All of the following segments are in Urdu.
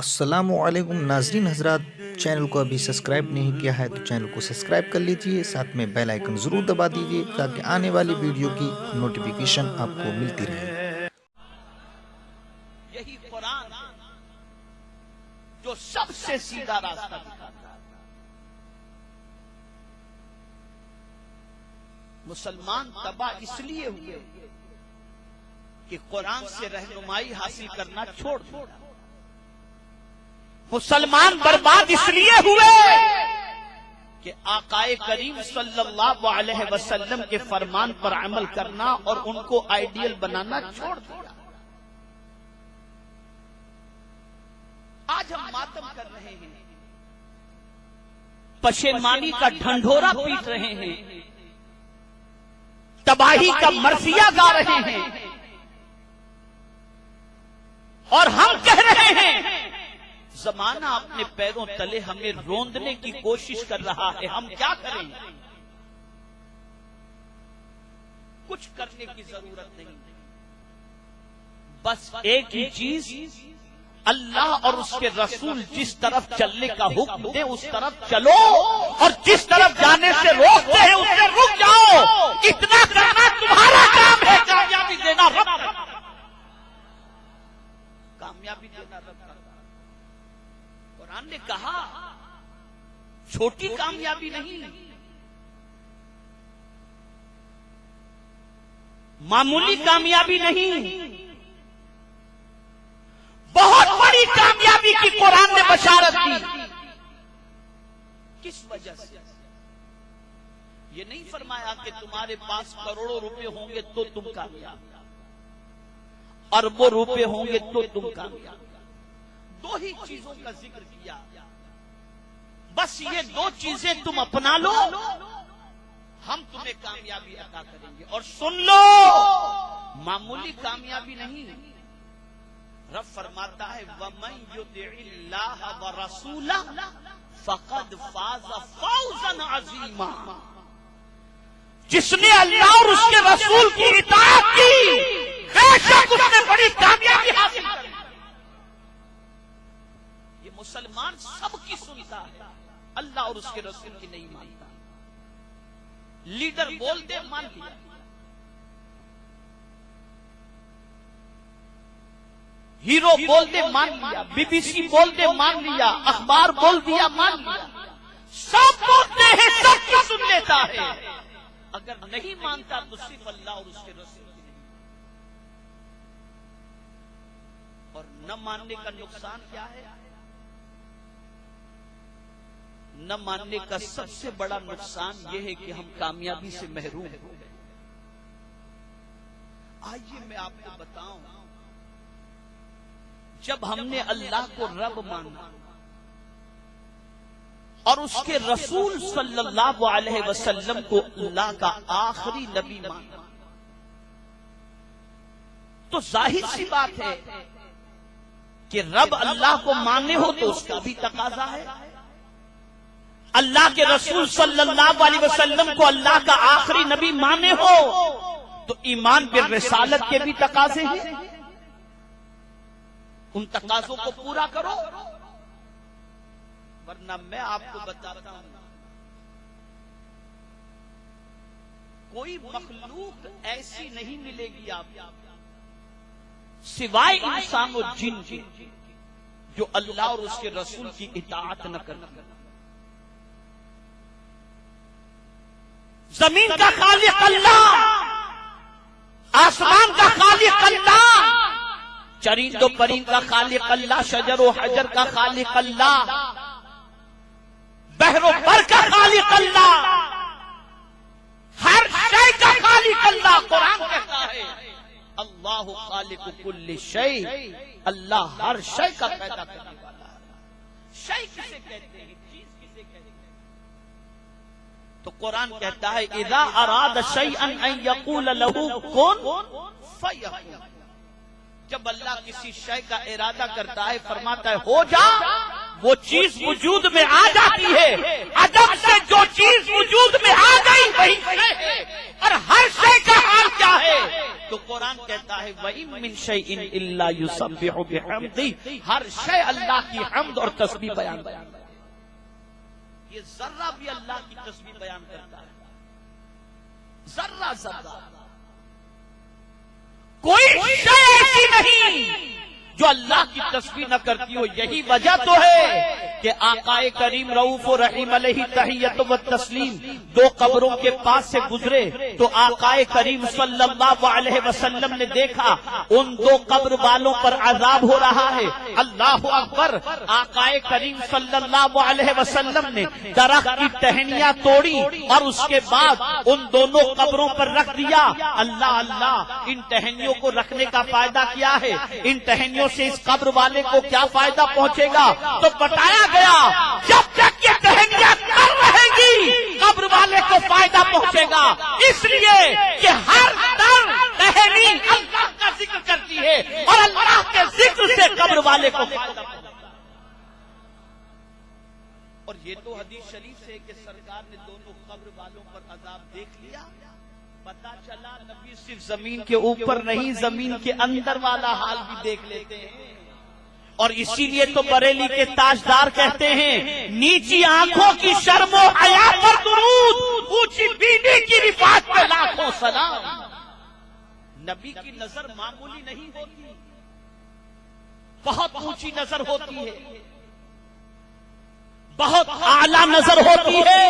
السلام علیکم ناظرین حضرات، چینل کو ابھی سبسکرائب نہیں کیا ہے تو چینل کو سبسکرائب کر لیجئے، ساتھ میں بیل آئیکن ضرور دبا دیجئے تاکہ آنے والی ویڈیو کی نوٹیفیکیشن آپ کو ملتی رہے۔ یہی قرآن جو سب سے سیدھا راستہ دکھاتا ہے۔ مسلمان تباہ اس لیے ہوئے کہ قرآن سے رہنمائی حاصل کرنا چھوڑ دیا۔ مسلمان برباد اس لیے ہوئے کہ آقائے کریم صلی اللہ علیہ وسلم کے فرمان پر عمل کرنا اور ان کو آئیڈیل بنانا چھوڑ دیا۔ آج ہم ماتم کر رہے ہیں، پشیمانی کا ڈھنڈورا پیٹ رہے ہیں، تباہی کا مرثیہ گا رہے ہیں، اور ہم کہہ رہے ہیں زمانہ اپنے پیروں تلے ہمیں روندنے کی کوشش کر رہا ہے، ہم کیا کریں؟ کچھ کرنے کی ضرورت نہیں، بس ایک ہی چیز، اللہ اور اس کے رسول جس طرف چلنے کا حکم دے اس طرف چلو، اور جس طرف جانے سے روکتے ہیں اس سے رک جاؤ۔ اتنا کرنا تمہارا کام ہے، کامیابی دینا رب کا کام۔ کامیابی دینا رب کا کام۔ قرآن نے کہا چھوٹی کامیابی نہیں، معمولی کامیابی نہیں، بہت بڑی کامیابی کی قرآن نے بشارت دی۔ کس وجہ سے؟ یہ نہیں فرمایا کہ تمہارے پاس کروڑوں روپے ہوں گے تو تم کامیاب، اربوں روپے ہوں گے تو تم کامیاب۔ دو ہی چیزوں کا ذکر کیا، بس یہ دو چیزیں تم اپنا لو، ہم تمہیں کامیابی عطا کریں گے۔ اور سن لو، معمولی کامیابی نہیں، رب فرماتا ہے وَمَن يُطِعِ اللَّهَ وَرَسُولَهُ فَقَدْ فَازَ فَوْزًا عَظِيمًا۔ جس نے اللہ اور اس کے رسول کی اطاعت کی، بے شک اس نے بڑی کامیابی حاصل کی۔ یہ مسلمان سب کی سنتا ہے، اللہ اور اس کے رسول کی نہیں مانتا۔ لیڈر بول دے مان لیا، ہیرو بول دے مان لیا، بی بی سی بول دے مان لیا، اخبار بول دیا مان لیا، سب بولتے ہیں، سب کی سن لیتا ہے۔ اگر نہیں مانتا تو صرف اللہ اور اس کے رسول کی نہیں۔ اور نہ ماننے کا نقصان کیا ہے؟ نہ ماننے کا سب سے بڑا نقصان یہ ہے کہ ہم کامیابی سے محروم ہو گئے۔ آئیے میں آپ کو بتاؤں، جب ہم نے اللہ کو رب مانا اور اس کے رسول صلی اللہ علیہ وسلم کو اللہ کا آخری نبی مانا، تو ظاہر سی بات ہے کہ رب اللہ کو ماننے ہو تو اس کا بھی تقاضا ہے، اللہ کے رسول صلی اللہ علیہ وسلم کو اللہ کا آخری نبی مانے ہو تو ایمان بالرسالت کے بھی تقاضے ہیں، ان تقاضوں کو پورا کرو، ورنہ میں آپ کو بتاتا ہوں کوئی مخلوق ایسی نہیں ملے گی آپ سوائے انسان و جن کے جو اللہ اور اس کے رسول کی اطاعت نہ کرنا۔ زمین کا خالق اللہ، آسمان کا خالق اللہ، چرند و پرند کا خالق اللہ، شجر و حجر کا خالق اللہ، بحر و بر کا خالق اللہ، ہر شے کا خالق اللہ۔ قرآن کہتا ہے اللہ خالق کل شیء، اللہ ہر شے کا پیدا کرنے والا ہے۔ شے کسے کہتے ہیں؟ چیز کسے کہتے ہیں؟ تو قرآن کہتا ہے اذا اراد شیئا ان یقول له کن فیکون۔ جب اللہ کسی شے کا ارادہ کرتا ہے، فرماتا ہے ہو جا، وہ چیز وجود میں آ جاتی ہے، عدم سے جو چیز وجود میں آ گئی وہی شے ہے، اور ہر شے کا حال کیا ہے؟ تو قرآن کہتا ہے وَإِن مِّن شَيْءٍ إِلَّا يُسَبِّحُ بِحَمْدِهِ، ہر شے اللہ کی حمد اور تسبیح بیان کرتا ہے۔ یہ ذرہ بھی اللہ کی تسبیح بیان کرتا ہے، ذرہ ذرہ، کوئی شے ایسی نہیں جو اللہ کی تسبیح نہ کرتی ہو۔ یہی وجہ تو ہے کہ آقا کریم رؤوف و رحیم علیہ تحیت و تسلیم دو قبروں کے پاس سے گزرے تو آقا کریم صلی اللہ علیہ وسلم نے دیکھا ان دو قبر والوں پر عذاب ہو رہا ہے۔ اللہ اکبر! آقا کریم صلی اللہ علیہ وسلم نے درخت کی ٹہنیاں توڑی اور اس کے بعد ان دونوں قبروں پر رکھ دیا۔ اللہ اللہ! ان ٹہنیوں کو رکھنے کا فائدہ کیا ہے؟ ان ٹہنیوں سے اس قبر والے کو کیا فائدہ پہنچے گا؟ تو بتایا گیا جب تک یہ ٹہنیاں کر رہے گی قبر والے کو فائدہ پہنچے گا، اس لیے کہ ہر ٹہنی اللہ کا ذکر کرتی ہے اور اللہ کے ذکر سے قبر والے کو فائدہ پہنچے گا۔ اور یہ تو حدیث شریف سے کہ سرکار نے دونوں قبر والوں پر عذاب دیکھ لیا، پتا چلا نبی صرف زمین کے اوپر نہیں زمین کے اندر والا حال بھی دیکھ لیتے ہیں۔ اور اسی لیے تو بریلی کے تاجدار کہتے ہیں نیچی آنکھوں کی شرم و حیا پر درود، اونچی بینی کی رفعت پہ لاکھوں سلام۔ نبی کی نظر معمولی نہیں ہوتی، بہت اونچی نظر ہوتی ہے، بہت اعلیٰ نظر ہوتی ہے۔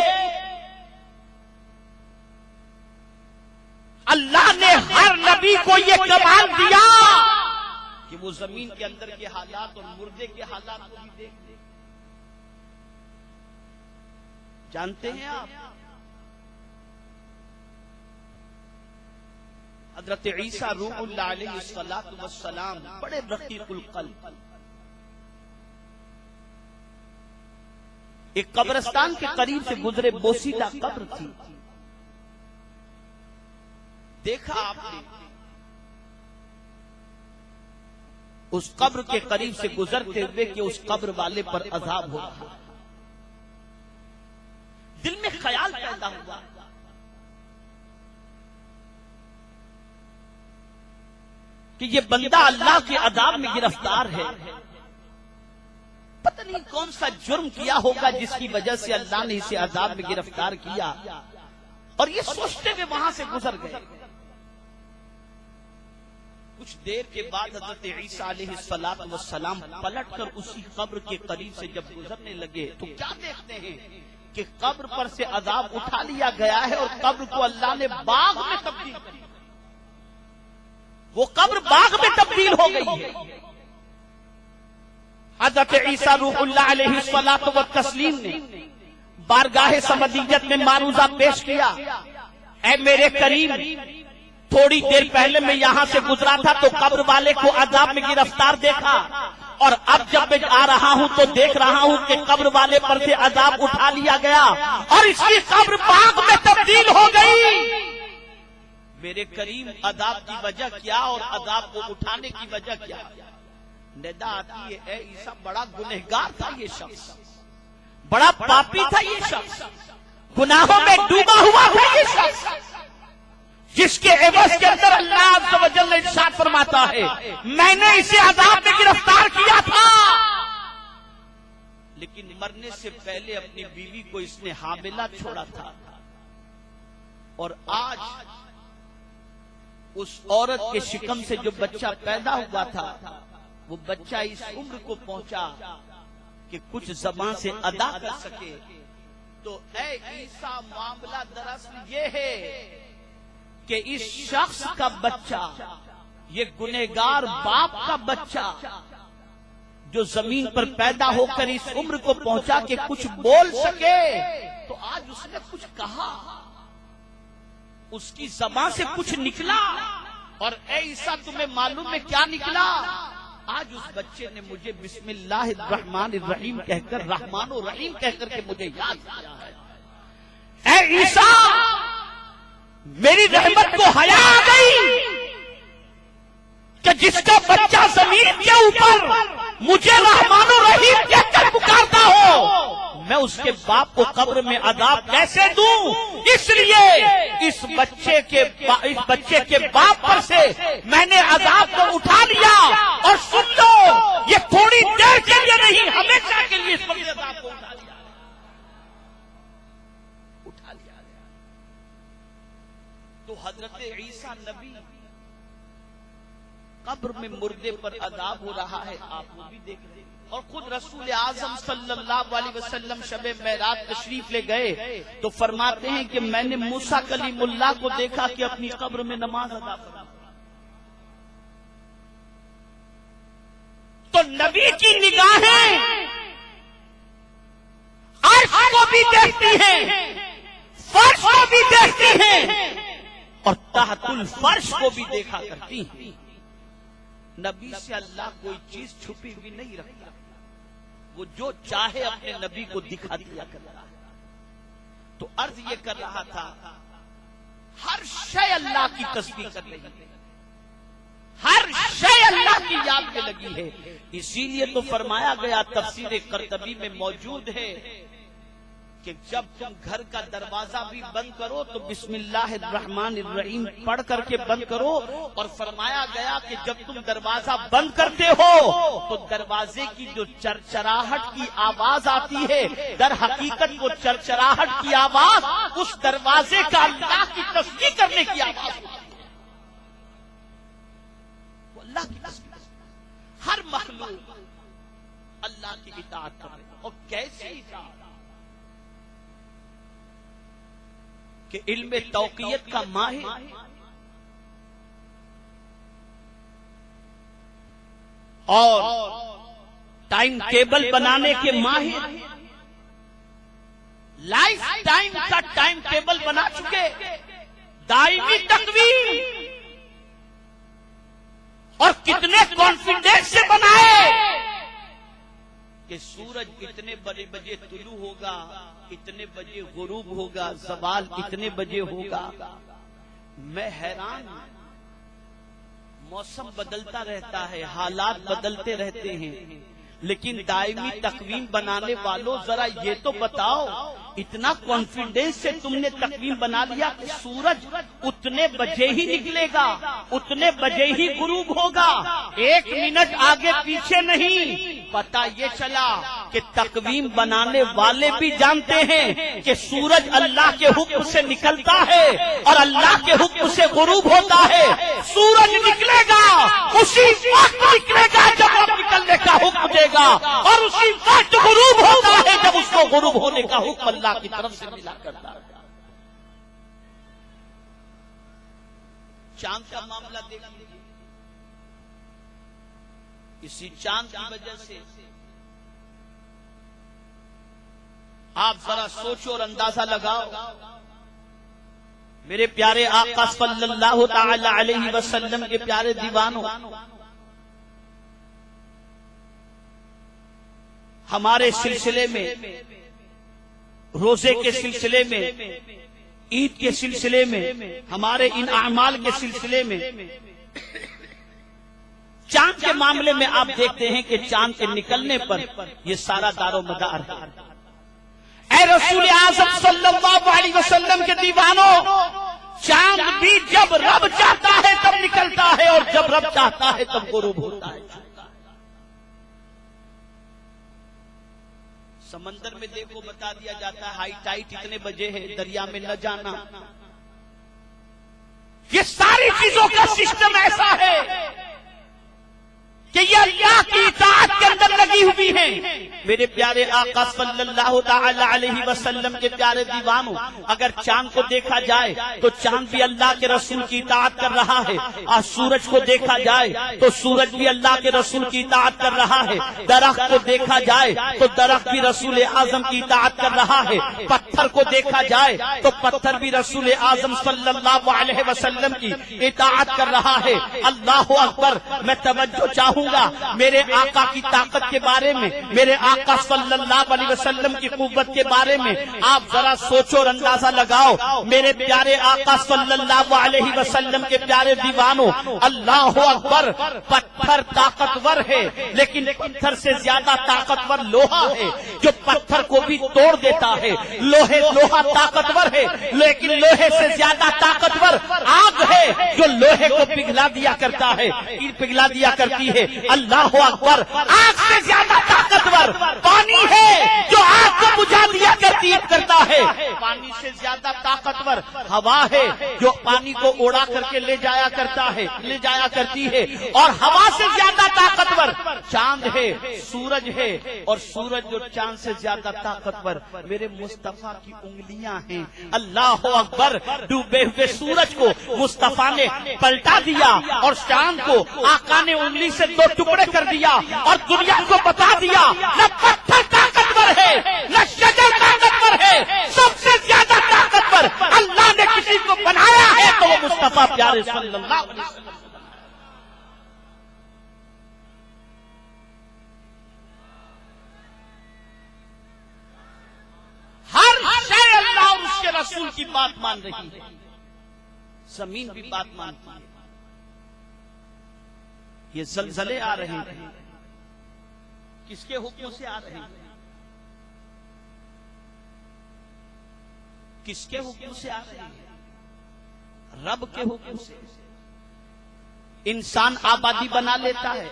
اللہ نے ہر نبی کو یہ کمال دیا کہ وہ زمین کے اندر کے حالات اور مردے کے حالات کو بھی دیکھ لے۔ جانتے ہیں آپ حضرت عیسیٰ روح اللہ علیہ السلام بڑے رقیق القلب، ایک قبرستان کے قریب سے گزرے، بوسیدہ قبر تھی، دیکھا آپ نے اس قبر کے قریب سے گزرتے ہوئے کہ اس قبر والے پر عذاب ہو رہا، دل میں خیال پیدا ہوا کہ یہ بندہ اللہ کے عذاب میں گرفتار ہے، پتہ نہیں کون سا جرم کیا ہوگا جس کی وجہ سے اللہ نے اسے عذاب میں گرفتار کیا، اور یہ سوچتے ہوئے وہاں سے گزر گئے۔ کچھ دیر کے بعد حضرت عیسیٰ علیہ السلام پلٹ کر اسی قبر کے قریب سے جب گزرنے لگے تو کیا دیکھتے ہیں کہ قبر پر سے عذاب اٹھا لیا گیا ہے اور قبر کو اللہ نے باغ میں تبدیل کر دیا، وہ قبر باغ میں تبدیل ہو گئی ہے۔ حضرت عیسیٰ روح اللہ علیہ السلام نے بارگاہ سمدیت میں معروضہ پیش کیا، اے میرے کریم، تھوڑی دیر پہلے میں یہاں سے گزرا تھا تو قبر والے کو عذاب میں گرفتار دیکھا، اور اب جب میں آ رہا ہوں تو دیکھ رہا ہوں کہ قبر والے پر سے عذاب اٹھا لیا گیا اور اس کی قبر باغ میں تبدیل ہو گئی۔ میرے کریم، عذاب کی وجہ کیا اور عذاب کو اٹھانے کی وجہ کیا؟ ندا آتی ہے اے عیسیٰ، بڑا گنہگار تھا یہ شخص، بڑا پاپی تھا یہ شخص، گناہوں میں ڈوبا ہوا تھا یہ شخص، جس کے عوض کے اندر اللہ عز و جل ارشاد فرماتا ہے میں نے اسے عذاب میں گرفتار کیا تھا، لیکن مرنے سے پہلے اپنی بیوی کو اس نے حاملہ چھوڑا تھا، اور آج اس عورت کے شکم سے جو بچہ پیدا ہوا تھا وہ بچہ اس عمر کو پہنچا کہ کچھ زبان سے ادا کر سکے۔ تو اے عیسیٰ، معاملہ دراصل یہ ہے کہ اس شخص کا بچہ، یہ گنہگار باپ کا بچہ جو زمین پر پیدا ہو کر اس عمر کو پہنچا کہ کچھ بول سکے، تو آج اس نے کچھ کہا، اس کی زبان سے کچھ نکلا، اور اے عیسیٰ تمہیں معلوم ہے کیا نکلا؟ آج اس بچے نے مجھے بسم اللہ الرحمن الرحیم کہہ کر، رحمان و رحیم کہہ کر کے مجھے یاد کیا ہے۔ اے عیسیٰ، میری رحمت کو حیا آ گئی کہ جس کا بچہ زمین کے اوپر مجھے رحمان و رحیم کہہ کر پکارتا اس کے باپ کو قبر میں عذاب کیسے دوں؟ اس لیے اس بچے کے باپ پر سے میں نے عذاب کو اٹھا لیا، اور سن لو یہ تھوڑی دیر کے لیے نہیں، ہمیشہ کے لیے اس وقت عذاب کو اٹھا لیا گیا۔ تو حضرت عیسیٰ نبی قبر میں مردے پر عذاب ہو رہا ہے، آپ وہ بھی دیکھ رہے ہیں۔ اور خود رسول اعظم صلی اللہ علیہ وسلم شب معراج تشریف لے گئے تو فرماتے ہیں کہ میں نے موسیٰ کلیم اللہ کو دیکھا کہ اپنی قبر میں نماز ادا کرتا۔ تو نبی کی نگاہیں عرش کو بھی دیکھتی ہیں، فرش کو بھی دیکھتی ہیں، اور تحت الفرش کو بھی دیکھا کرتی ہیں۔ نبی سے اللہ کوئی چیز چھپی ہوئی نہیں رکھتا، وہ جو چاہے اپنے نبی کو دکھا دیا کرتا ہے۔ تو عرض یہ کر رہا تھا، ہر شے اللہ کی تسبیح کر رہی ہے، ہر شے اللہ کی یاد میں لگی ہے۔ اسی لیے تو فرمایا گیا، تفسیر قرطبی میں موجود ہے کہ جب تم گھر کا دروازہ بھی بند کرو تو بسم اللہ الرحمن الرحیم پڑھ کر کے بند کرو، اور فرمایا گیا کہ جب تم دروازہ بند کرتے ہو تو دروازے کی جو چرچراہٹ کی آواز آتی ہے، در حقیقت وہ چرچراہٹ کی آواز اس دروازے کا اللہ کی تسبیح کرنے کی آواز ہوتی ہے۔ وہ اللہ کی تسبیح، ہر مخلوق اللہ کی اطاعت کر رہے ہیں۔ اور کیسی اطاعت؟ کہ علم توقیت کا ماہر، اور ٹائم ٹیبل بنانے کے ماہر، لائف ٹائم کا ٹائم ٹیبل بنا چکے، دائمی تقویم، اور کتنے کانفیڈنس سے بنائے کہ سورج اتنے بڑے بجے طلوع ہوگا، اتنے بجے غروب ہوگا، زوال اتنے بجے ہوگا۔ میں حیران ہوں، موسم بدلتا رہتا ہے، حالات بدلتے رہتے ہیں، لیکن دائمی تقویم بنانے والوں ذرا یہ تو بتاؤ، اتنا کانفیڈنس سے تم نے تقویم بنا لیا کہ سورج اتنے بجے ہی نکلے گا، اتنے بجے ہی غروب ہوگا، ایک منٹ آگے پیچھے نہیں۔ پتہ یہ چلا کہ تقویم بنانے والے بھی جانتے ہیں کہ سورج اللہ کے حکم سے نکلتا ہے اور اللہ کے حکم سے غروب ہوتا ہے۔ سورج نکلے گا اسی وقت نکلے گا جب رب نکلنے کا حکم دے گا، اور اسی وقت غروب ہوتا ہے جب اس کو غروب ہونے کا حکم اللہ کی طرف سے ملا کرتا ہے۔ چاند کا معاملہ دیکھ لیجیے، اسی چاند کی وجہ سے آپ ذرا سوچو اور اندازہ لگاؤ، میرے پیارے آقا صلی اللہ تعالی علیہ وسلم کے پیارے دیوانوں، ہمارے سلسلے میں، روزے کے سلسلے میں، عید کے سلسلے میں، ہمارے ان اعمال کے سلسلے میں، چاند کے معاملے میں آپ دیکھتے ہیں کہ چاند کے نکلنے پر یہ سارا دار و مدار ہے۔ اے رسول اعظم صلی اللہ علیہ وسلم کے دیوانوں، چاند بھی جب رب چاہتا ہے تب نکلتا ہے، اور جب رب چاہتا ہے تب غروب ہوتا ہے۔ سمندر میں دیکھو بتا دیا جاتا ہے ہائی ٹائٹ اتنے بجے ہے، دریا میں نہ جانا۔ یہ ساری چیزوں کا سسٹم ایسا ہے کہ یہ اللہ کی اطاعت کے اندر لگی ہوئی ہیں۔ میرے پیارے آقا صلی اللہ تعالی علیہ وسلم کے پیارے دیوانوں، اگر چاند کو دیکھا جائے تو چاند بھی اللہ کے رسول کی اطاعت کر رہا ہے، اور سورج کو دیکھا جائے تو سورج بھی اللہ کے رسول کی اطاعت کر رہا ہے، درخت کو دیکھا جائے تو درخت بھی رسول اعظم کی اطاعت کر رہا ہے، پتھر کو دیکھا جائے تو پتھر بھی رسول اعظم صلی اللہ علیہ وسلم کی اطاعت کر رہا ہے۔ اللہ اکبر! میں توجہ چاہوں گا، میرے آقا کی طاقت کے بارے میں، میرے آقا صلی اللہ علیہ وسلم کی قوت کے بارے میں آپ ذرا سوچو اور اندازہ لگاؤ. میرے پیارے آقا صلی اللہ علیہ وسلم کے پیارے دیوانوں، اللہ اکبر، پتھر طاقتور ہے لیکن پتھر سے زیادہ طاقتور لوہا ہے جو پتھر کو بھی توڑ دیتا ہے. لوہا طاقتور ہے لیکن لوہے سے زیادہ طاقتور آگ ہے جو لوہے کو پگھلا دیا کرتا ہے، پگھلا دیا کرتی ہے. اللہ اکبر، آگ سے زیادہ طاقتور پانی ہے جو آگ کو بجھا دیا کرتا ہے. پانی سے زیادہ طاقتور ہوا ہے جو پانی کو اڑا کر کے لے جایا کرتی ہے. اور ہوا سے زیادہ طاقتور چاند ہے، سورج ہے، اور سورج اور چاند سے زیادہ طاقتور میرے مصطفیٰ کی انگلیاں ہیں. اللہ اکبر، ڈوبے ہوئے سورج کو مصطفیٰ نے پلٹا دیا اور چاند کو آقا نے انگلی سے 2 ٹکڑے کر دیا اور دنیا کو بتا دیا نہ پتھر طاقتور ہے نہ شجر طاقتور ہے، سب سے زیادہ طاقتور اللہ نے کسی کو بنایا ہے تو وہ مصطفیٰ پیارے صلی اللہ علیہ وسلم. ہر شے اللہ اور اس کے رسول کی بات مان رہی ہے. زمین بھی بات مانتی ہے. یہ زلزلے آ رہے ہیں کس کے حکم سے آ رہے ہیں؟ کس کے حکم سے آ رہے ہیں؟ رب کے حکم سے. انسان آبادی بنا لیتا ہے،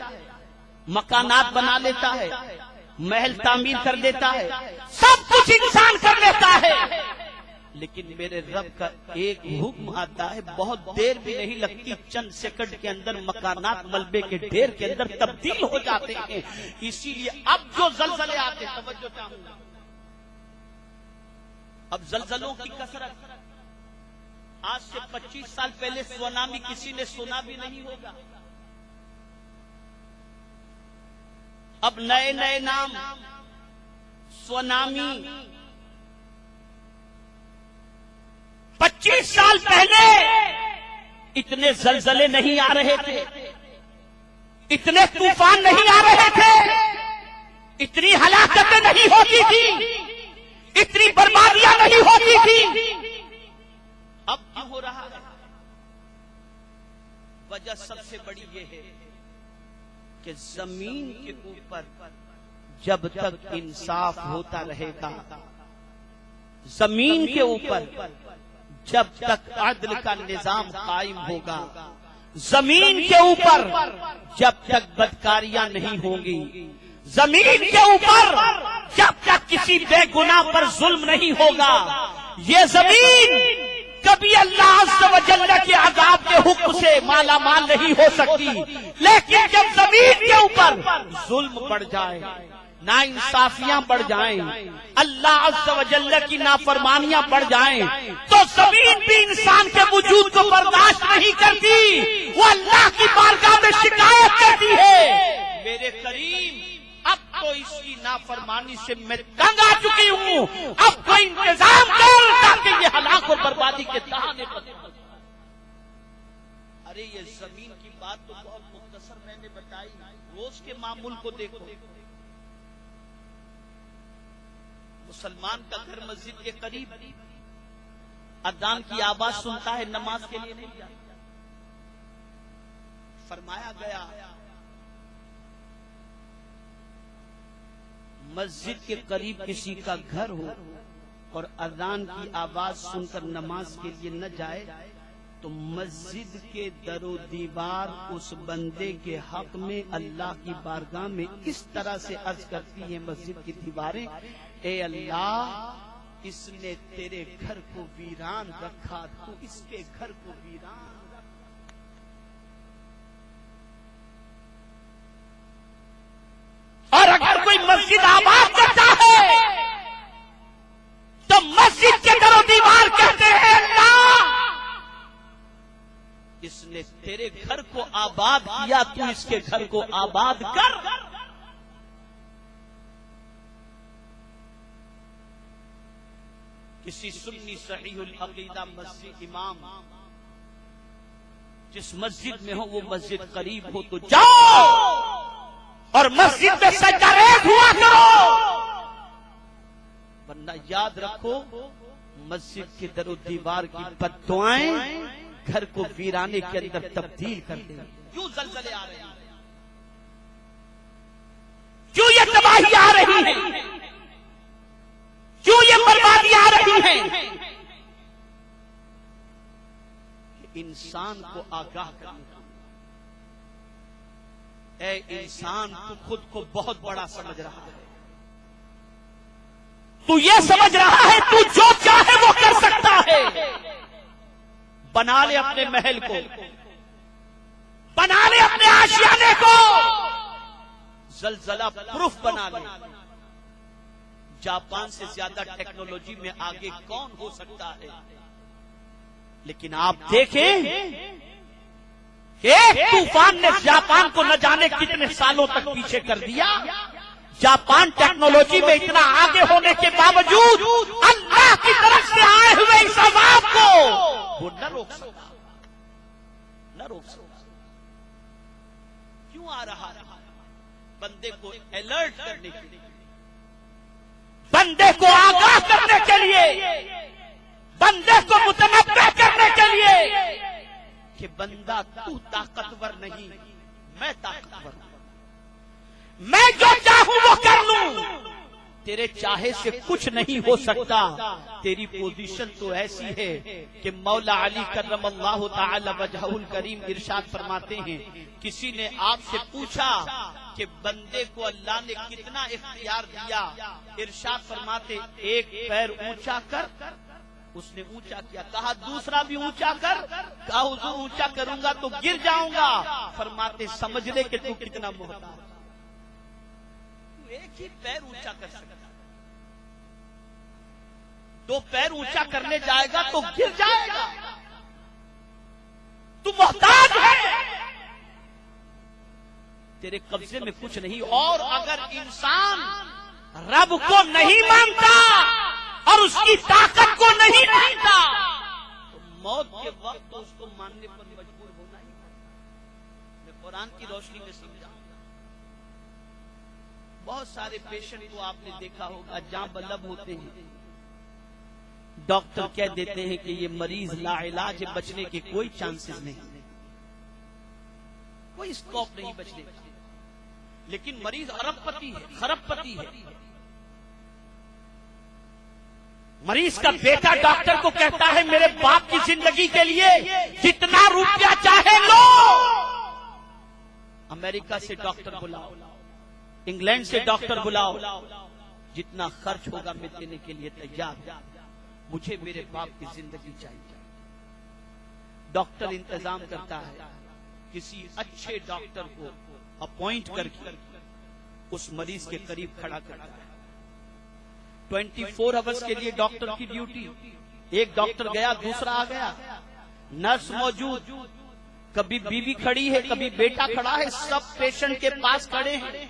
مکانات بنا لیتا ہے، محل تعمیر کر دیتا ہے، سب کچھ انسان کر لیتا ہے، لیکن میرے رب کا ایک حکم آتا ہے، بہت دیر بھی نہیں لگتی، چند سیکنڈ کے اندر مکانات ملبے کے ڈھیر کے اندر تبدیل ہو جاتے ہیں. اسی لیے اب جو زلزلے آتے، توجہ چاہوں گا، اب زلزلوں کی کثرت. آج سے 25 سال پہلے سونامی کسی نے سنا بھی نہیں ہوگا. اب نئے نئے نام، سونامی. 25 سال پہلے اتنے زلزلے نہیں آ رہے تھے، اتنے طوفان نہیں آ رہے تھے، اتنی ہلاکتیں نہیں ہوتی تھی، اتنی بربادیاں نہیں ہوتی تھی. اب کیوں ہو رہا ہے؟ وجہ سب سے بڑی یہ ہے کہ زمین کے اوپر جب تک انصاف ہوتا رہے گا، زمین کے اوپر جب تک عدل کا نظام قائم ہوگا، زمین کے اوپر جب تک بدکاریاں نہیں ہوں گی، زمین کے اوپر جب تک کسی بے گناہ پر ظلم نہیں ہوگا، یہ زمین کبھی اللہ عز و جل کے عذاب کے حکم سے مالا مال نہیں ہو سکتی. لیکن جب زمین کے اوپر ظلم بڑھ جائے، ناانصافیاں بڑھ جائیں، اللہ عز و جل کی نافرمانیاں بڑھ جائیں، تو زمین بھی انسان کے وجود کو برداشت نہیں کرتی، وہ اللہ کی بارگاہ میں شکایت کرتی ہے. میرے کریم، اب تو اس کی نافرمانی سے میں تنگ آ چکی ہوں، اب کوئی انتظام کر تاکہ یہ ہلاک اور بربادی کے دہانے پر. ارے یہ زمین کی بات تو بہت مختصر میں نے بتائی، روز کے معمول کو دیکھو. مسلمان کا گھر مسجد کے قریب، اذان کی آواز سنتا ہے، نماز کے لیے نہیں جاتا. فرمایا گیا مسجد کے قریب کسی کا گھر ہو اور اذان کی آواز سن کر نماز کے لیے نہ جائے تو مسجد کے در و دیوار اس بندے کے حق میں اللہ کی بارگاہ میں اس طرح سے عرض کرتی ہیں مسجد کی دیواریں، اے اللہ، اس نے تیرے گھر کو ویران رکھا، تو اس کے گھر کو ویران. اور اگر کوئی مسجد آباد کرتا ہے تو مسجد کے در و دیوار کہتے ہیں اللہ، اس نے تیرے گھر کو آباد کیا، تو اس کے گھر کو آباد کر. کسی سنی صحیح العقیدہ مسجد امام جس مسجد میں ہو وہ مسجد قریب ہو تو جاؤ اور مسجد میں سجدہ ریز ہوا کرو. یاد رکھو مسجد کے در و دیوار کی بددعائیں گھر کو ویرانے کے اندر تبدیل کر دیں گی. کیوں زلزلے آ رہے ہیں؟ کیوں یہ تباہی آ رہی ہے؟ کیوں یہ بربادی آ رہی ہے؟ انسان کو آگاہ کرنا. اے انسان تو خود کو بہت بڑا سمجھ رہا ہے. تو یہ سمجھ رہا ہے تو جو چاہے وہ کر سکتا ہے. بنا لے اپنے محل کو, بنا لے اپنے آشیانے کو, زلزلہ پروف بنا لے. جاپان سے زیادہ ٹیکنالوجی میں آگے کون ہو سکتا ہے؟ لیکن آپ دیکھیں ایک طوفان نے جاپان کو نہ جانے کتنے سالوں تک پیچھے کر دیا. جاپان ٹیکنالوجی میں اتنا آگے ہونے کے باوجود اللہ کی طرف سے آئے ہوئے اس عذاب کو وہ نہ روک سکتا, نہ روک سکتا. کیوں آ رہا ہے؟ بندے کو الرٹ کرنے کے لیے, بندے کو آگاہ کرنے کے لیے, بندے کو متنبہ کرنے کے لیے کہ بندہ تو طاقتور نہیں, میں طاقتور ہوں. میں جو چاہوں وہ کر لوں. تیرے چاہے سے کچھ نہیں ہو سکتا. تیری پوزیشن تو ایسی ہے کہ مولا علی کرم اللہ تعالی وجہہ الکریم ارشاد فرماتے ہیں, کسی نے آپ سے پوچھا کہ بندے کو اللہ نے کتنا اختیار دیا. ارشاد فرماتے ایک پیر اونچا کر. اس نے اونچا کیا, کہا دوسرا بھی اونچا کر. کہا حضور اونچا کروں گا تو گر جاؤں گا. فرماتے سمجھ لے کہ تو کتنا محتاج. ایک ہی پیر اونچا کر سکتا, دو پیر اونچا کرنے جائے گا تو گر جائے گا. تو محتاج ہے, تیرے قبضے میں کچھ نہیں. اور اگر انسان رب کو نہیں مانتا اور اس کی طاقت کو نہیں مانتا تو موت کے وقت تو اس کو ماننے پر مجبور ہونا ہی. میں قرآن کی روشنی میں سمجھا. بہت سارے پیشنٹ کو آپ نے دیکھا ہوگا جہاں بلب ہوتے ہیں, ڈاکٹر کہہ دیتے ہیں کہ یہ مریض لا علاج ہے, بچنے کے کوئی چانسز نہیں, کوئی اسکوپ نہیں بچنے کا. لیکن مریض ارب پتی ہے, خرب پتی ہے. مریض کا بیٹا ڈاکٹر کو کہتا ہے میرے باپ کی زندگی کے لیے جتنا روپیہ چاہے لو. امریکہ سے ڈاکٹر بلاؤ, انگلینڈ سے ڈاکٹر بلاؤ, جتنا خرچ ہوگا میں دینے کے لیے تیار ہوں, مجھے میرے باپ کی زندگی چاہیے. ڈاکٹر انتظام کرتا ہے, کسی اچھے ڈاکٹر کو اپوائنٹ کر کے اس مریض کے قریب کھڑا کرتا ہے. 24 آورز کے لیے ڈاکٹر کی ڈیوٹی. ایک ڈاکٹر گیا, دوسرا آ گیا, نرس موجود, کبھی بیوی کھڑی ہے, کبھی بیٹا کھڑا ہے, سب پیشنٹ کے پاس کھڑے ہیں.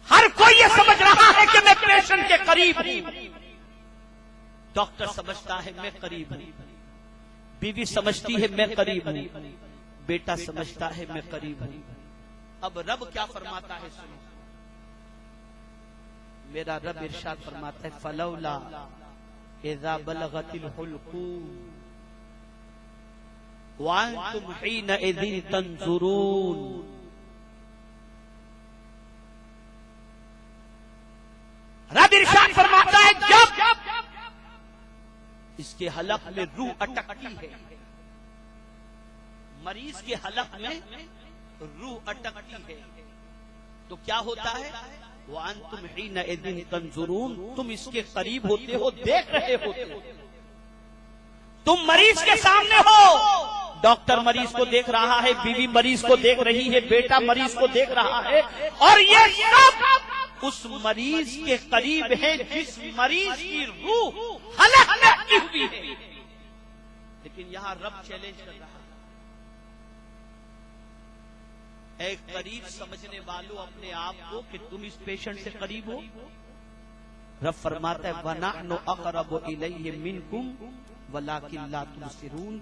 ہر کوئی یہ سمجھ رہا ہے کہ میں پیشنٹ کے قریب ہوں. ڈاکٹر سمجھتا ہے میں قریب ہوں, بیوی سمجھتی ہے میں قریب ہوں, بیٹا سمجھتا ہے میں قریب ہوں. اب رب کیا فرماتا ہے سنو. میرا رب ارشاد فرماتا ہے فلولا اذا بلغت الحلقوم وانتم حينئذ تنظرون. رب ارشاد فرماتا ہے جب اس کے حلق میں روح اٹکتی ہے, مریض کے حلق میں روح اٹکتی ہے تو کیا ہوتا ہے؟ وَأَنْتُمْ حِينَئِذٍ تَنْظُرُونَ, تم اس کے قریب ہوتے ہو, دیکھ رہے ہوتے ہو. تم مریض کے سامنے ہو, ڈاکٹر مریض کو دیکھ رہا ہے, بیوی مریض کو دیکھ رہی ہے, بیٹا مریض کو دیکھ رہا ہے, اور یہ سب اس مریض کے قریب ہے جس مریض کی روح حلق میں اٹکی ہوئی ہے. لیکن یہاں رب چیلنج کر رہا ہے, ایک قریب سمجھنے والوں اپنے آپ کو کہ تم اس پیشنٹ سے قریب ہو. رب فرماتا ہے وَنَحْنُ أَقْرَبُ إِلَيْهِ مِنْكُمْ وَلَكِنْ لَا تُبْصِرُونَ,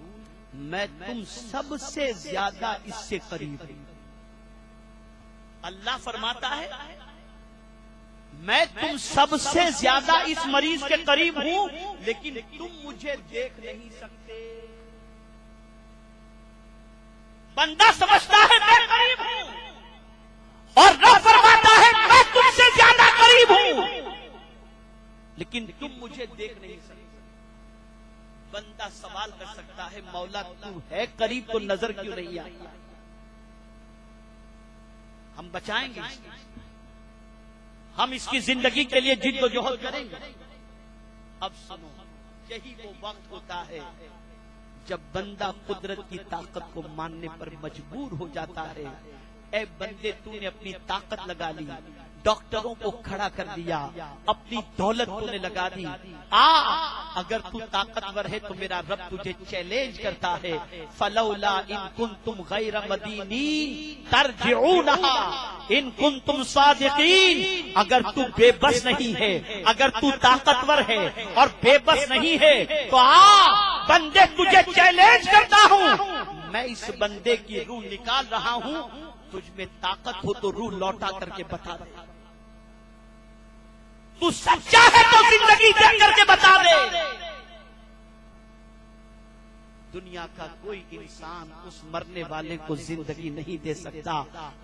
میں تم سب سے زیادہ اس سے قریب ہوں, اللہ فرماتا ہے میں تم سب سے زیادہ اس مریض کے قریب ہوں لیکن تم مجھے دیکھ نہیں سکتے. بندہ سمجھتا ہے میں قریب ہوں اور رب فرماتا ہے میں تم سے زیادہ قریب ہوں لیکن تم مجھے دیکھ نہیں سکتے. بندہ سوال کر سکتا ہے مولا تو ہے قریب تو نظر کیوں نہیں آئی؟ ہم بچائیں گے، ہم اس کی زندگی کے لیے جد و جہد کریں گے. اب سنو، یہی وہ وقت ہوتا ہے جب بندہ قدرت کی طاقت کو ماننے پر مجبور ہو جاتا ہے. اے بندے تو نے اپنی طاقت لگا لی، ڈاکٹروں کو کھڑا کر دیا، اپنی دولت تو نے لگا دی. اگر تو طاقتور ہے تو میرا رب تجھے چیلنج کرتا ہے فلولا ان کنتم غیر مدینین ترجعونها ان کنتم صادقین. اگر تو بے بس نہیں ہے، اگر تو طاقتور ہے اور بے بس نہیں ہے تو بندے تجھے چیلنج کرتا ہوں، میں اس بندے کی روح نکال رہا ہوں، تجھ میں طاقت ہو تو روح لوٹا کر کے بتا دے. تو سچا ہے تو زندگی دے کر کے بتا دے. دنیا کا کوئی انسان اس مرنے والے کو زندگی نہیں دے سکتا.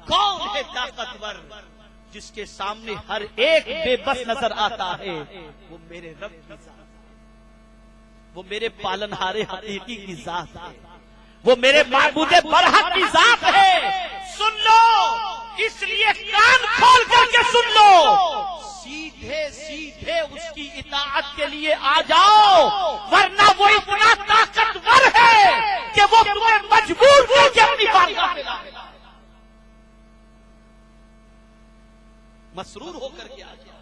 کون ہے طاقتور جس کے سامنے ہر ایک بے بس نظر آتا ہے؟ وہ میرے رب کی ذات، وہ میرے پالنہار حقیقی کی ذات ہے، وہ میرے معبود برحق کی ذات ہے. سن لو، اس لیے کان کھول کر کے سن لو، سیدھے سیدھے اس کی اطاعت کے لیے آ جاؤ، ورنہ وہ اتنا طاقتور ہے کہ وہ تمہیں مجبور کر کے اپنی بارگاہ میں لائے گا. مسرور ہو کر کے آ جاؤ.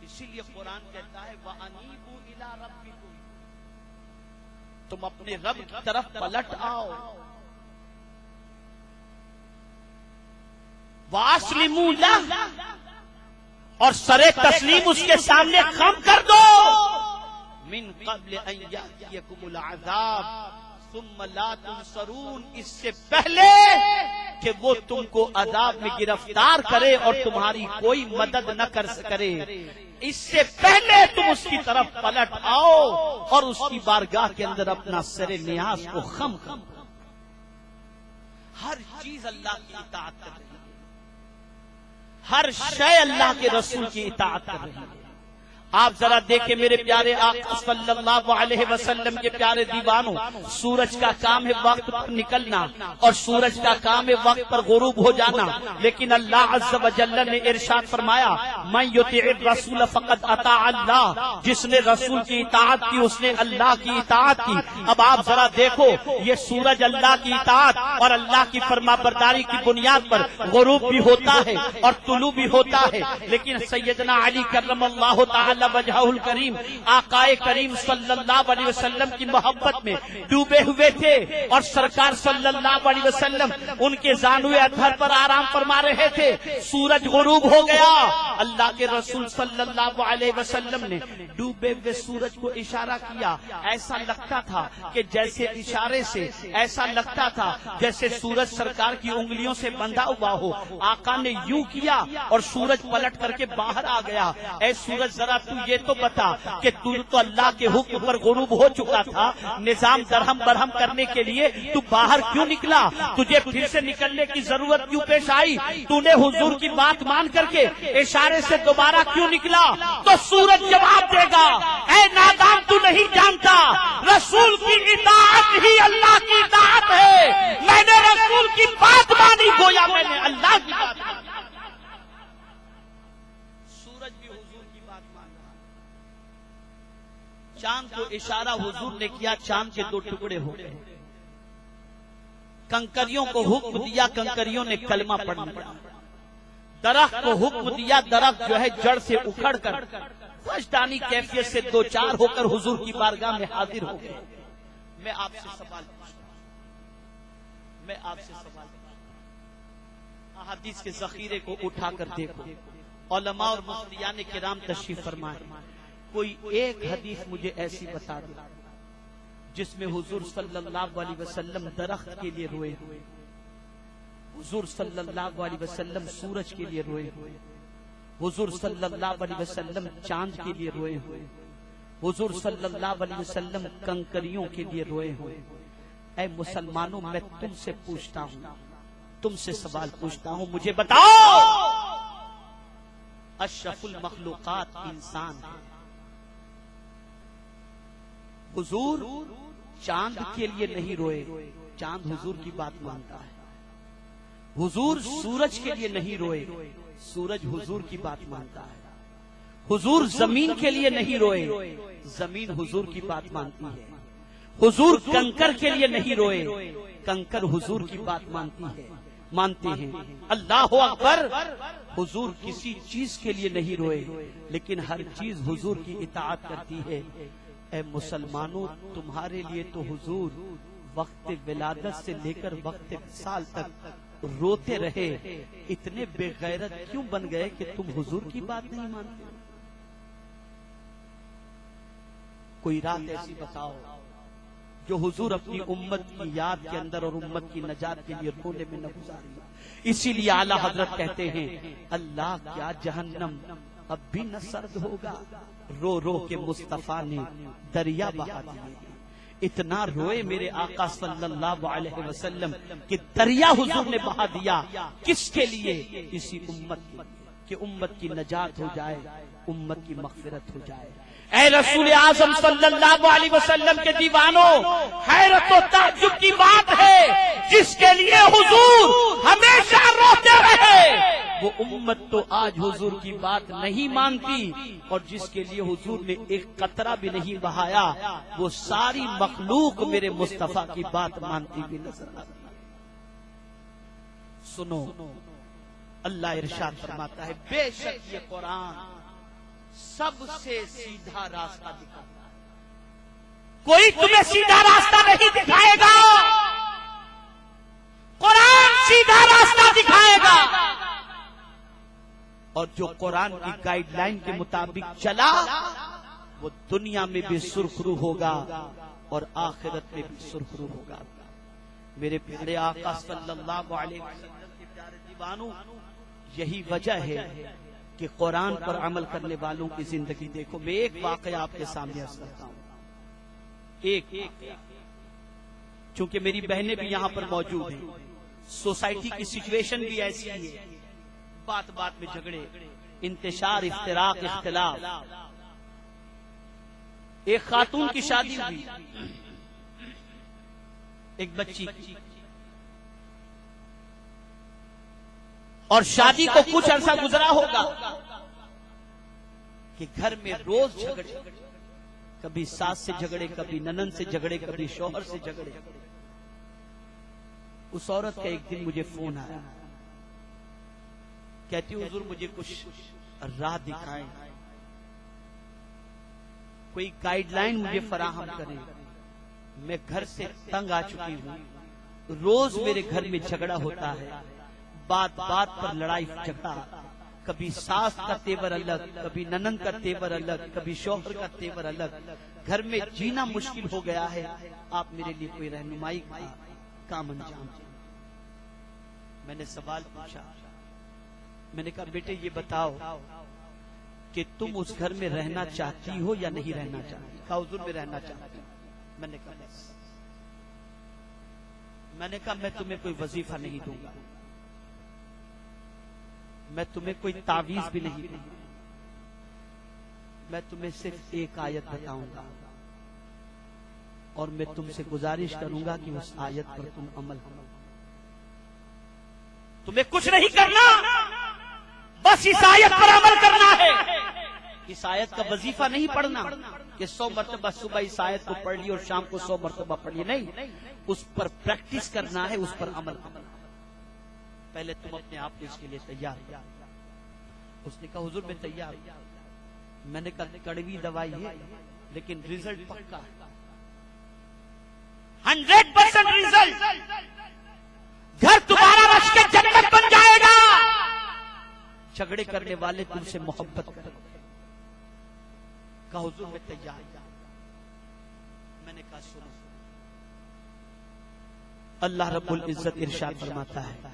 اسی لیے قرآن کہتا ہے وَأَنِيبُوا إِلَىٰ رَبِّكُمْ، تم اپنے رب کی طرف پلٹ آؤ. وَأَسْلِمُوا لَهُ، اور سرے تسلیم اس کے سامنے خم کر دو. مِن قَبْلِ أَن يَأْتِيَكُمُ الْعَذَابُ ثُمَّ لَا تُنصَرُونَ، اس سے پہلے کہ وہ تم کو عذاب میں گرفتار کرے اور تمہاری کوئی مدد نہ کر کرے، اس سے پہلے تم اس کی طرف پلٹ آؤ اور اس کی بارگاہ کے اندر اپنا سر نیاز کو خم کرو. ہر چیز اللہ کی اطاعت کر رہی ہے، ہر شے اللہ کے رسول کی اطاعت کر رہی ہے. آپ ذرا دیکھیں میرے پیارے آقا صلی اللہ علیہ وسلم کے پیارے دیوانوں، سورج کا کام ہے وقت پر نکلنا اور سورج کا کام ہے وقت پر غروب ہو جانا، لیکن اللہ عز و جل نے ارشاد فرمایا من یطع الرسول فقد اطاع اللہ، جس نے رسول کی اطاعت کی اس نے اللہ کی اطاعت کی. اب آپ ذرا دیکھو، یہ سورج اللہ کی اطاعت اور اللہ کی فرما برداری کی بنیاد پر غروب بھی ہوتا ہے اور طلوع بھی ہوتا ہے، لیکن سیدنا علی کرم اللہ تعالی وجہہ الکریم آقا کریم صلی اللہ علیہ وسلم کی محبت میں ڈوبے ہوئے تھے اور سرکار صلی اللہ علیہ وسلم ان کے زانوئے ادھر پر آرام فرما رہے تھے. سورج غروب ہو گیا، اللہ کے رسول صلی اللہ علیہ وسلم نے ڈوبے ہوئے سورج کو اشارہ کیا. ایسا لگتا تھا کہ جیسے اشارے سے، ایسا لگتا تھا جیسے سورج سرکار کی انگلیوں سے بندھا ہوا ہو. آقا نے یوں کیا اور سورج پلٹ کر کے باہر آ گیا. اے سورج ذرا تو یہ تو بتا کہ تو اللہ کے حکم پر غروب ہو چکا تھا، نظام درہم برہم کرنے کے لیے تو باہر کیوں نکلا؟ تجھے پھر سے نکلنے کی ضرورت کیوں پیش آئی؟ تو نے حضور کی بات مان کر کے اشارے سے دوبارہ کیوں نکلا؟ تو سورج جواب دے گا اے نادان، تو نہیں جانتا رسول کی اطاعت ہی اللہ کی اطاعت ہے. میں نے رسول کی بات مانی گویا میں نے اللہ کی بات مانی. سورج بھی حضور کی بات مان رہا. چاند کو اشارہ حضور نے کیا، چاند کے دو ٹکڑے ہو گئے. کنکریوں کو حکم دیا، کنکریوں نے کلمہ پڑھنا پڑا. درخت کو حکم دیا، درخت جو ہے جڑ سے اکھڑ کر وجدانی کیفیت سے دو چار ہو کر حضور کی بارگاہ میں حاضر ہو گئے. میں آپ سے سوال پوچھتا ہوں، میں آپ سے سوال پوچھتا ہوں، احادیث کے ذخیرے کو اٹھا کر دیکھو. علماء اور مفتیان کرام تشریف فرمائے. کوئی ایک حدیث مجھے ایسی بتا دے جس میں حضور صلی اللہ علیہ وسلم درخت کے لیے روئے ہوئے. حضور صلی اللہ علیہ وسلم سورج کے لیے روئے ہوئے، حضور صلی اللہ علیہ وسلم چاند کے لیے روئے ہوئے، حضور صلی اللہ علیہ وسلم کنکریوں کے لیے روئے ہوئے۔ اے مسلمانوں، میں تم سے پوچھتا ہوں، تم سے سوال پوچھتا ہوں، مجھے بتاؤ، اشرف المخلوقات انسان ہے، حضور چاند کے لیے نہیں روئے، چاند حضور کی بات مانتا ہے، حضور سورج کے لیے نہیں روئے، سورج حضور کی بات مانتا ہے، حضور زمین کے لیے نہیں روئے، زمین حضور کی بات مانتی ہے، حضور کنکر کے لیے نہیں روئے، کنکر حضور کی بات مانتے ہیں۔ اللہ اکبر، حضور کسی چیز کے لیے نہیں روئے، لیکن ہر چیز حضور کی اطاعت کرتی ہے۔ اے مسلمانوں، تمہارے لیے تو حضور وقت ولادت سے لے کر وقت وصال تک روتے رہے، اتنے بے غیرت کیوں بن گئے کہ تم حضور کی بات نہیں مانتے؟ کوئی رات ایسی بتاؤ جو حضور اپنی امت کی یاد کے اندر اور امت کی نجات کے لیے رونے میں نہ گزاری۔ اسی لیے اعلیٰ حضرت کہتے ہیں، اللہ کیا جہنم اب بھی نہ سرد ہوگا، رو رو کے مصطفیٰ نے دریا بہا دیے۔ اتنا روئے میرے آقا صلی اللہ علیہ وسلم کہ دریا حضور نے بہا دیا۔ کس کے لیے؟ اسی امت کے لیے، کہ امت کی نجات ہو جائے، امت کی مغفرت ہو جائے۔ اے رسول اعظم صلی اللہ علیہ وسلم کے دیوانوں، حیرت و تعجب کی بات ہے، جس کے لیے حضور ہمیشہ روتے رہے، وہ امت تو آج حضور کی بات نہیں مانتی، اور جس کے لیے حضور نے ایک قطرہ بھی نہیں بہایا، وہ ساری مخلوق میرے مصطفیٰ کی بات مانتی بھی نظر آتی۔ سنو، اللہ ارشاد فرماتا ہے، بے شک یہ قرآن سب سے سیدھا راستہ دکھاتا ہے، کوئی تمہیں سیدھا راستہ نہیں دکھائے گا، قرآن سیدھا راستہ دکھائے گا، اور جو قرآن کی گائیڈ لائن کے مطابق چلا وہ دنیا میں بھی سرخرو ہوگا اور آخرت میں بھی سرخرو ہوگا۔ میرے پیارے آقا صلی اللہ علیہ وسلم کے پیارے دیوانوں، یہی وجہ ہے کہ قرآن پر عمل کرنے والوں کی زندگی دیکھو۔ میں ایک واقعہ آپ کے سامنے عرض کرتا ہوں، ایک چونکہ میری بہنیں بھی یہاں پر موجود ہیں، سوسائٹی کی سچویشن بھی ایسی ہے، بات بات میں جھگڑے، انتشار، افتراق، اختلاف۔ ایک خاتون کی شادی ہوئی، ایک بچی کی، اور شادی کو کچھ عرصہ گزرا ہوگا کہ گھر میں روز جھگڑے، کبھی ساس سے جھگڑے، کبھی ننند سے جھگڑے، کبھی شوہر سے جھگڑے۔ اس عورت کا ایک دن مجھے فون آیا، کہتی حضور مجھے کچھ راہ دکھائیں، کوئی گائیڈ لائن مجھے فراہم کریں، میں گھر سے تنگ آ چکی ہوں، روز میرے گھر میں جھگڑا ہوتا ہے، بات بات پر لڑائی جھگڑا، کبھی ساس کا تیور الگ، کبھی ننند کا تیور الگ، کبھی شوہر کا تیور الگ، گھر میں جینا مشکل ہو گیا ہے، آپ میرے لیے کوئی رہنمائی کا کام انجام دیں۔ میں نے سوال پوچھا، میں نے کہا بیٹے یہ بتاؤ کہ تم اس گھر میں رہنا چاہتی ہو یا نہیں رہنا چاہتی؟ کہا حضور میں رہنا چاہتی ہوں۔ میں نے کہا بس، میں نے کہا میں تمہیں کوئی وظیفہ نہیں دوں گا، میں تمہیں کوئی تعویذ بھی نہیں دوں گا، میں تمہیں صرف ایک آیت بتاؤں گا، اور میں تم سے گزارش کروں گا کہ اس آیت پر تم عمل کرو۔ تمہیں کچھ نہیں کرنا، بس اس آیت پر عمل کرنا ہے۔ اس آیت کا وظیفہ نہیں پڑھنا کہ 100 مرتبہ صبح اس آیت کو پڑھ لی اور شام کو 100 مرتبہ پڑھ لی، نہیں، اس پر پریکٹس کرنا ہے، اس پر عمل کرنا۔ پہلے تم اپنے آپ کو اس کے لیے تیار کیا۔ اس نے کہا حضور میں تیار ہوں۔ میں نے کہا کڑوی دوائی ہے لیکن ریزلٹ پکا ہے، 100% ریزلٹ، گھر تمہارا رش کے جنت بن جائے گا۔ جھگڑے کرنے والے تم سے محبت کریں۔ کہا حضور میں تیار ہوں۔ میں نے کہا سنو، اللہ رب العزت ارشاد فرماتا ہے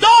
2